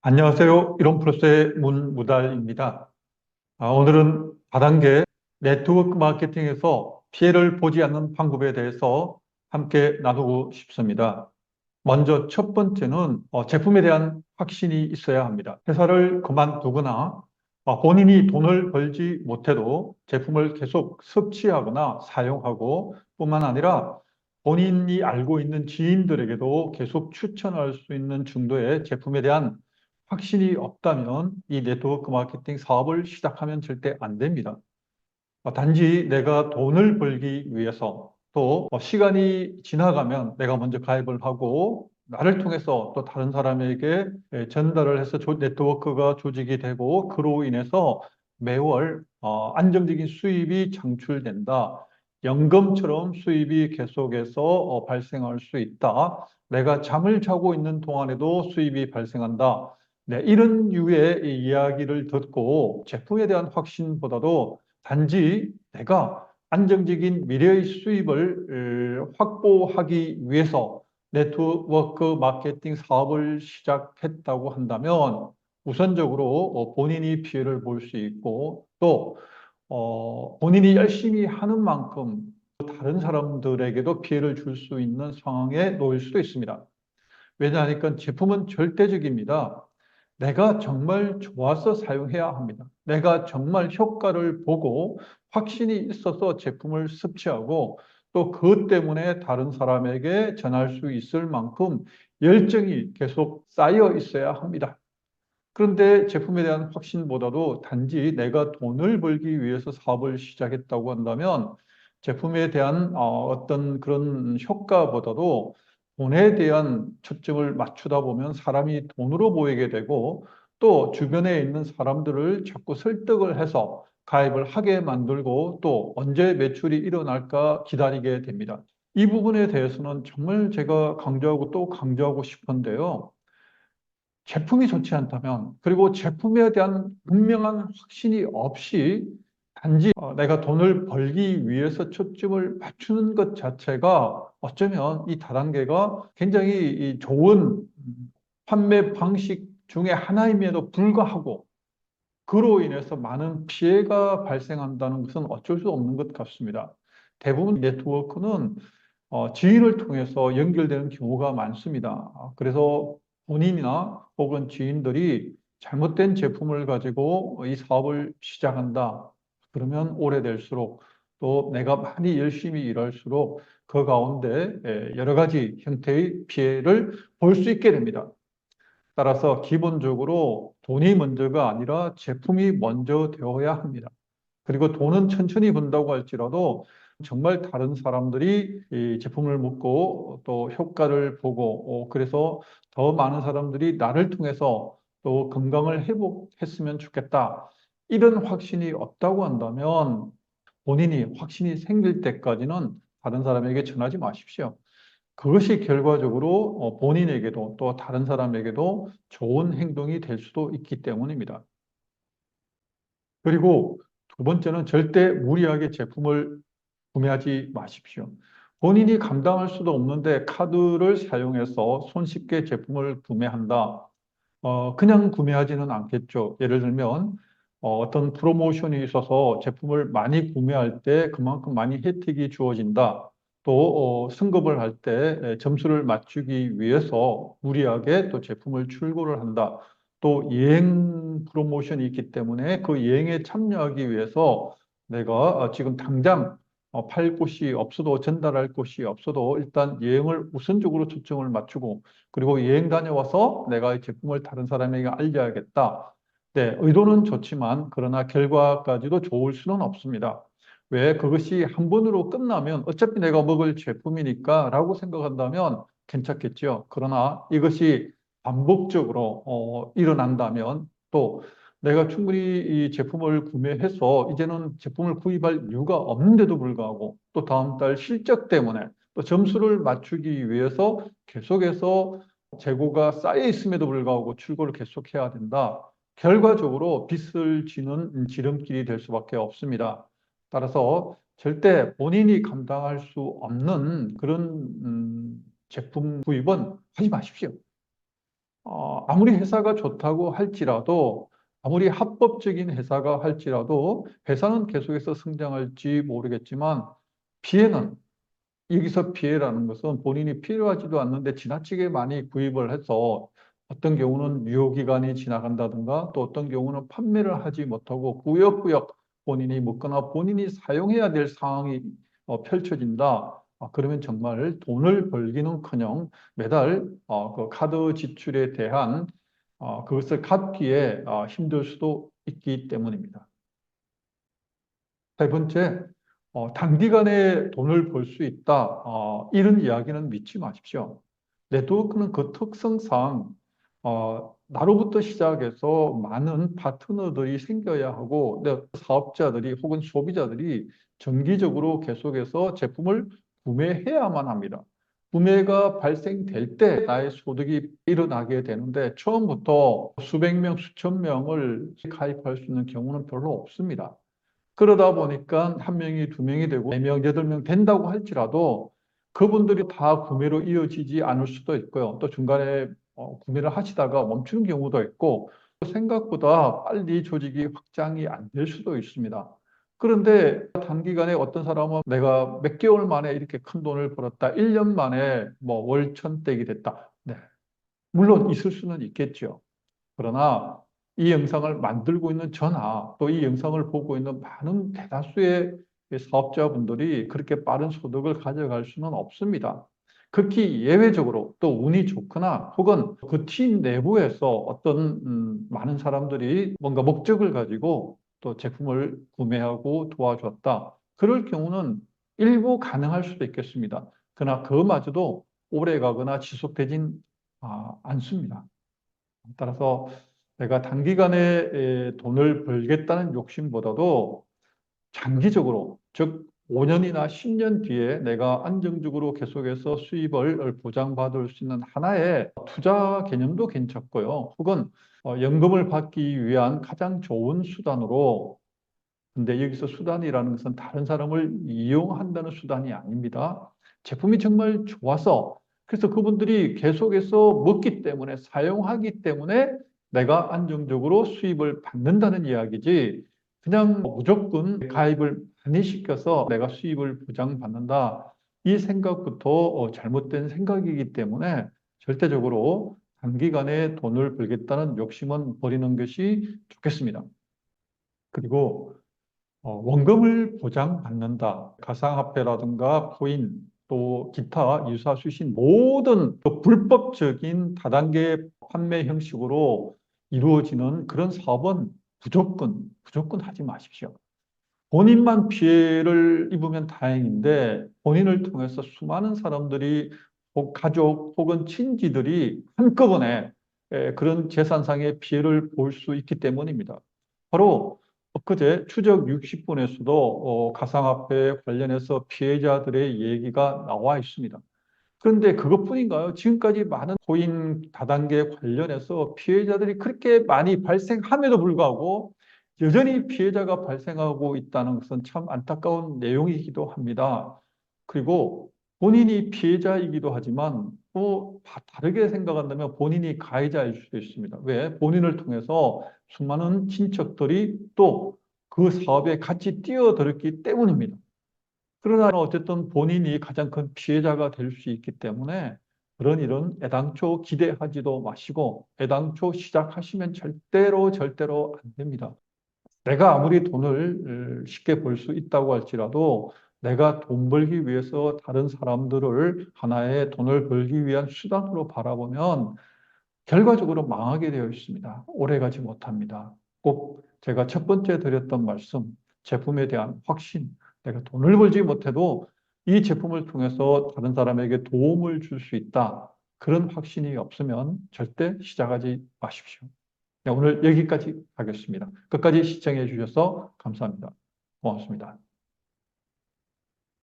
안녕하세요. 이론플러스의 문무달입니다. 오늘은 다단계 네트워크 마케팅에서 피해를 보지 않는 방법에 대해서 함께 나누고 싶습니다. 먼저 첫 번째는 제품에 대한 확신이 있어야 합니다. 회사를 그만두거나 본인이 돈을 벌지 못해도 제품을 계속 섭취하거나 사용하고 뿐만 아니라 본인이 알고 있는 지인들에게도 계속 추천할 수 있는 정도의 제품에 대한 확신이 없다면 이 네트워크 마케팅 사업을 시작하면 절대 안 됩니다. 단지 내가 돈을 벌기 위해서 또 시간이 지나가면 내가 먼저 가입을 하고 나를 통해서 또 다른 사람에게 전달을 해서 네트워크가 조직이 되고 그로 인해서 매월 안정적인 수입이 창출된다. 연금처럼 수입이 계속해서 발생할 수 있다. 내가 잠을 자고 있는 동안에도 수입이 발생한다. 네, 이런 류의 이야기를 듣고 제품에 대한 확신보다도 단지 내가 안정적인 미래의 수입을 확보하기 위해서 네트워크 마케팅 사업을 시작했다고 한다면 우선적으로 본인이 피해를 볼 수 있고 또 본인이 열심히 하는 만큼 다른 사람들에게도 피해를 줄 수 있는 상황에 놓일 수도 있습니다. 왜냐하니까 제품은 절대적입니다. 내가 정말 좋아서 사용해야 합니다. 내가 정말 효과를 보고 확신이 있어서 제품을 섭취하고 또 그것 때문에 다른 사람에게 전할 수 있을 만큼 열정이 계속 쌓여 있어야 합니다. 그런데 제품에 대한 확신보다도 단지 내가 돈을 벌기 위해서 사업을 시작했다고 한다면 제품에 대한 어떤 그런 효과보다도 돈에 대한 초점을 맞추다 보면 사람이 돈으로 보이게 되고 또 주변에 있는 사람들을 자꾸 설득을 해서 가입을 하게 만들고 또 언제 매출이 일어날까 기다리게 됩니다. 이 부분에 대해서는 정말 제가 강조하고 또 강조하고 싶은데요. 제품이 좋지 않다면, 그리고 제품에 대한 분명한 확신이 없이 단지 내가 돈을 벌기 위해서 초점을 맞추는 것 자체가 어쩌면 이 다단계가 굉장히 이 좋은 판매 방식 중에 하나임에도 불구하고 그로 인해서 많은 피해가 발생한다는 것은 어쩔 수 없는 것 같습니다. 대부분 네트워크는 지인을 통해서 연결되는 경우가 많습니다. 그래서 본인이나 혹은 지인들이 잘못된 제품을 가지고 이 사업을 시작한다. 그러면 오래될수록 또 내가 많이 열심히 일할수록 그 가운데 여러 가지 형태의 피해를 볼 수 있게 됩니다. 따라서 기본적으로 돈이 먼저가 아니라 제품이 먼저 되어야 합니다. 그리고 돈은 천천히 번다고 할지라도 정말 다른 사람들이 이 제품을 먹고 또 효과를 보고 그래서 더 많은 사람들이 나를 통해서 또 건강을 회복했으면 좋겠다. 이런 확신이 없다고 한다면 본인이 확신이 생길 때까지는 다른 사람에게 전하지 마십시오. 그것이 결과적으로 본인에게도 또 다른 사람에게도 좋은 행동이 될 수도 있기 때문입니다. 그리고 두 번째는 절대 무리하게 제품을 구매하지 마십시오. 본인이 감당할 수도 없는데 카드를 사용해서 손쉽게 제품을 구매한다. 그냥 구매하지는 않겠죠. 예를 들면 어떤 프로모션이 있어서 제품을 많이 구매할 때 그만큼 많이 혜택이 주어진다. 또 승급을 할 때 점수를 맞추기 위해서 무리하게 또 제품을 출고를 한다. 또 여행 프로모션이 있기 때문에 그 여행에 참여하기 위해서 내가 지금 당장 팔 곳이 없어도 전달할 곳이 없어도 일단 여행을 우선적으로 초점을 맞추고 그리고 여행 다녀와서 내가 이 제품을 다른 사람에게 알려야겠다. 네, 의도는 좋지만 그러나 결과까지도 좋을 수는 없습니다. 왜? 그것이 한 번으로 끝나면 어차피 내가 먹을 제품이니까 라고 생각한다면 괜찮겠죠. 그러나 이것이 반복적으로 일어난다면 또 내가 충분히 이 제품을 구매해서 이제는 제품을 구입할 이유가 없는데도 불구하고 또 다음 달 실적 때문에 또 점수를 맞추기 위해서 계속해서 재고가 쌓여 있음에도 불구하고 출고를 계속해야 된다. 결과적으로 빚을 지는 지름길이 될 수밖에 없습니다. 따라서 절대 본인이 감당할 수 없는 그런 제품 구입은 하지 마십시오. 아무리 회사가 좋다고 할지라도, 아무리 합법적인 회사가 할지라도 회사는 계속해서 성장할지 모르겠지만 피해는, 여기서 피해라는 것은 본인이 필요하지도 않는데 지나치게 많이 구입을 해서 어떤 경우는 유효기간이 지나간다든가 또 어떤 경우는 판매를 하지 못하고 꾸역꾸역 본인이 먹거나 본인이 사용해야 될 상황이 펼쳐진다. 그러면 정말 돈을 벌기는커녕 매달 그 카드 지출에 대한 그것을 갚기에 힘들 수도 있기 때문입니다. 세 번째, 단기간에 돈을 벌 수 있다. 이런 이야기는 믿지 마십시오. 네트워크는 그 특성상 나로부터 시작해서 많은 파트너들이 생겨야 하고 사업자들이 혹은 소비자들이 정기적으로 계속해서 제품을 구매해야만 합니다. 구매가 발생될 때 나의 소득이 일어나게 되는데 처음부터 수백 명, 수천 명을 가입할 수 있는 경우는 별로 없습니다. 그러다 보니까 한 명이 두 명이 되고 네 명, 여덟 명 된다고 할지라도 그분들이 다 구매로 이어지지 않을 수도 있고요. 또 중간에 구매를 하시다가 멈추는 경우도 있고 생각보다 빨리 조직이 확장이 안 될 수도 있습니다. 그런데 단기간에 어떤 사람은 내가 몇 개월 만에 이렇게 큰 돈을 벌었다. 1년 만에 뭐 월천댁이 됐다. 네. 물론 있을 수는 있겠죠. 그러나 이 영상을 만들고 있는 저나 또 이 영상을 보고 있는 많은 대다수의 사업자분들이 그렇게 빠른 소득을 가져갈 수는 없습니다. 극히 예외적으로 또 운이 좋거나 혹은 그 팀 내부에서 어떤 많은 사람들이 뭔가 목적을 가지고 또 제품을 구매하고 도와줬다. 그럴 경우는 일부 가능할 수도 있겠습니다. 그러나 그마저도 오래 가거나 지속되진 않습니다. 따라서 내가 단기간에 돈을 벌겠다는 욕심보다도 장기적으로, 즉 5년이나 10년 뒤에 내가 안정적으로 계속해서 수입을 보장받을 수 있는 하나의 투자 개념도 괜찮고요. 혹은 연금을 받기 위한 가장 좋은 수단으로, 근데 여기서 수단이라는 것은 다른 사람을 이용한다는 수단이 아닙니다. 제품이 정말 좋아서, 그래서 그분들이 계속해서 먹기 때문에, 사용하기 때문에 내가 안정적으로 수입을 받는다는 이야기지, 그냥 무조건 가입을 많이 시켜서 내가 수입을 보장받는다. 이 생각부터 잘못된 생각이기 때문에 절대적으로 단기간에 돈을 벌겠다는 욕심은 버리는 것이 좋겠습니다. 그리고 원금을 보장받는다. 가상화폐라든가 코인 또 기타 유사 수신 모든 그 불법적인 다단계 판매 형식으로 이루어지는 그런 사업은 무조건 하지 마십시오. 본인만 피해를 입으면 다행인데 본인을 통해서 수많은 사람들이 혹 가족 혹은 친지들이 한꺼번에 그런 재산상의 피해를 볼 수 있기 때문입니다. 바로 엊그제 추적 60분에서도 가상화폐 관련해서 피해자들의 얘기가 나와 있습니다. 그런데 그것뿐인가요? 지금까지 많은 코인 다단계 관련해서 피해자들이 그렇게 많이 발생함에도 불구하고 여전히 피해자가 발생하고 있다는 것은 참 안타까운 내용이기도 합니다. 그리고 본인이 피해자이기도 하지만 또 다르게 생각한다면 본인이 가해자일 수도 있습니다. 왜? 본인을 통해서 수많은 친척들이 또 그 사업에 같이 뛰어들었기 때문입니다. 그러나 어쨌든 본인이 가장 큰 피해자가 될 수 있기 때문에 그런 일은 애당초 기대하지도 마시고 애당초 시작하시면 절대로 안 됩니다. 내가 아무리 돈을 쉽게 벌 수 있다고 할지라도 내가 돈 벌기 위해서 다른 사람들을 하나의 돈을 벌기 위한 수단으로 바라보면 결과적으로 망하게 되어 있습니다. 오래가지 못합니다. 꼭 제가 첫 번째 드렸던 말씀, 제품에 대한 확신, 내가 돈을 벌지 못해도 이 제품을 통해서 다른 사람에게 도움을 줄 수 있다. 그런 확신이 없으면 절대 시작하지 마십시오. 네, 오늘 여기까지 하겠습니다. 끝까지 시청해 주셔서 감사합니다. 고맙습니다.